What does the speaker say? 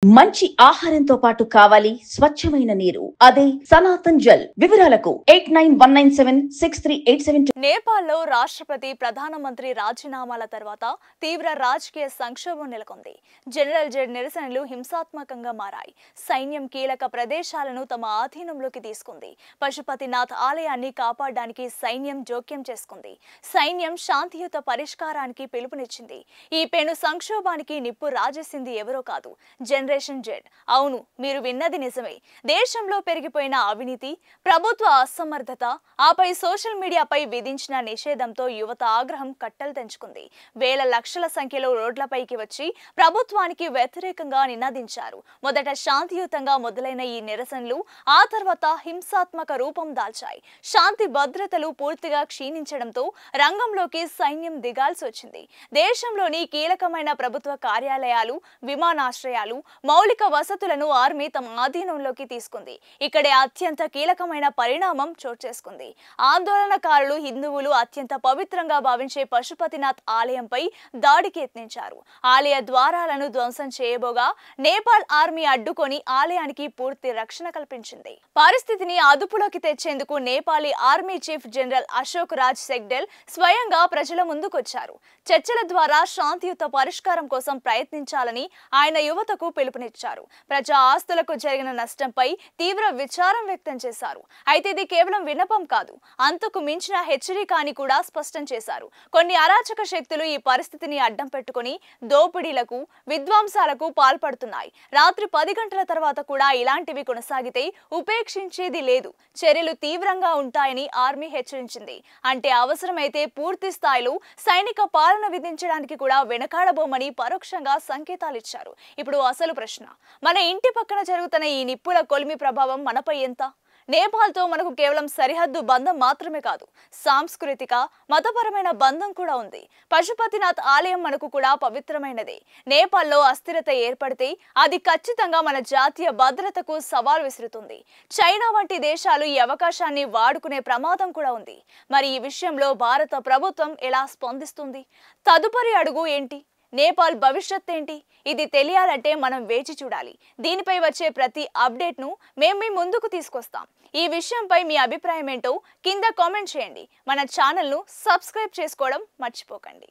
మంచి ఆహారంతో పాటు కావాలి స్వచ్ఛమైన నీరు. అదే సనాతన్ జల్. వివరాలకు 8919763872. నేపాల్లో రాష్ట్రపతి ప్రధానమంత్రి రాజీనామాల తర్వాత తీవ్ర రాజకీయ సంక్షోభం నెలకొంది. జనరల్ జెడ్ నిరసనలు హింసాత్మకంగా మారాయి. సైన్యం కీలక ప్రదేశాలను తమ ఆధీనంలోకి తీసుకుంది. పశుపతినాథ్ ఆలయాన్ని కాపాడడానికి సైన్యం జోక్యం చేసుకుంది. సైన్యం శాంతియుత పరిష్కారానికి పిలుపునిచ్చింది. ఈ పెను సంక్షోభానికి నిప్పు రాజేసింది ఎవరో కాదు, జనరేషన్ జెడ్. అవును, మీరు విన్నది నిజమే. దేశంలో పెరిగిపోయిన అవినీతి, ప్రభుత్వ అసమర్థత, ఆపై సోషల్ మీడియాపై విధించిన నిషేధంతో యువత ఆగ్రహం కట్టలు తెంచుకుంది. వేల లక్షల సంఖ్యలో రోడ్లపైకి వచ్చి ప్రభుత్వానికి వ్యతిరేకంగా నినాదించారు. మొదట శాంతియుతంగా మొదలైన ఈ నిరసనలు ఆ తర్వాత హింసాత్మక రూపం దాల్చాయి. శాంతి భద్రతలు పూర్తిగా క్షీణించడంతో రంగంలోకి సైన్యం దిగాల్సి వచ్చింది. దేశంలోని కీలకమైన ప్రభుత్వ కార్యాలయాలు, విమానాశ్రయాలు, మౌలిక వసతులను ఆర్మీ తమ ఆధీనంలోకి తీసుకుంది. ఇక్కడే అత్యంత కీలకమైన పరిణామం చోటు చేసుకుంది. ఆందోళనకారులు హిందువులు అత్యంత పవిత్రంగా భావించే పశుపతినాథ్ ఆలయంపై దాడికి యత్నించారు. ఆలయ ద్వారాలను ధ్వంసం చేయబోగా నేపాల్ ఆర్మీ అడ్డుకొని ఆలయానికి పూర్తి రక్షణ కల్పించింది. పరిస్థితిని అదుపులోకి తెచ్చేందుకు Nepali army chief general Ashok Raj Sigdel స్వయంగా ప్రజల ముందుకొచ్చారు. చర్చల ద్వారా శాంతియుత పరిష్కారం కోసం ప్రయత్నించాలని ఆయన యువతకు పిలుపునిచ్చారు. ప్రజా ఆస్తులకు జరిగిన నష్టంపై తీవ్ర విచారం వ్యక్తం చేశారు. అయితే ఇది కేవలం విన్నపం కాదు, అంతకు మించిన హెచ్చరిక అని కూడా స్పష్టం చేశారు. కొన్ని అరాచక శక్తులు ఈ పరిస్థితిని అడ్డం పెట్టుకుని దోపిడీలకు, విధ్వంసాలకు పాల్పడుతున్నాయి. రాత్రి 10 గంటల తర్వాత కూడా ఇలాంటివి కొనసాగితే ఉపేక్షించేది లేదు, చర్యలు తీవ్రంగా ఉంటాయని ఆర్మీ హెచ్చరించింది. అంటే అవసరమైతే పూర్తి స్థాయిలో సైనిక పాలన విధించడానికి కూడా వెనకాడబోమని పరోక్షంగా సంకేతాలిచ్చారు. ఇప్పుడు అసలు ప్రశ్న, మన ఇంటి పక్కన జరుగుతున్న ఈ నిప్పుల కొలిమి ప్రభావం మనపై ఎంత? నేపాల్తో మనకు కేవలం సరిహద్దు బంధం మాత్రమే కాదు, సాంస్కృతిక, మతపరమైన బంధం కూడా ఉంది. పశుపతినాథ్ ఆలయం మనకు కూడా పవిత్రమైనదే. నేపాల్లో అస్థిరత ఏర్పడితే అది ఖచ్చితంగా మన జాతీయ భద్రతకు సవాల్ విసురుతుంది. చైనా వంటి దేశాలు ఈ అవకాశాన్ని వాడుకునే ప్రమాదం కూడా ఉంది. మరి ఈ విషయంలో భారత ప్రభుత్వం ఎలా స్పందిస్తుంది? తదుపరి అడుగు ఏంటి? నేపాల్ భవిష్యత్ ఏంటి? ఇది తెలియాలంటే మనం వేచి చూడాలి. దీనిపై వచ్చే ప్రతి అప్డేట్ను మేము మీ ముందుకు తీసుకొస్తాం. ఈ విషయంపై మీ అభిప్రాయం ఏంటో కింద కామెంట్ చేయండి. మన ఛానల్ను సబ్స్క్రైబ్ చేసుకోవడం మర్చిపోకండి.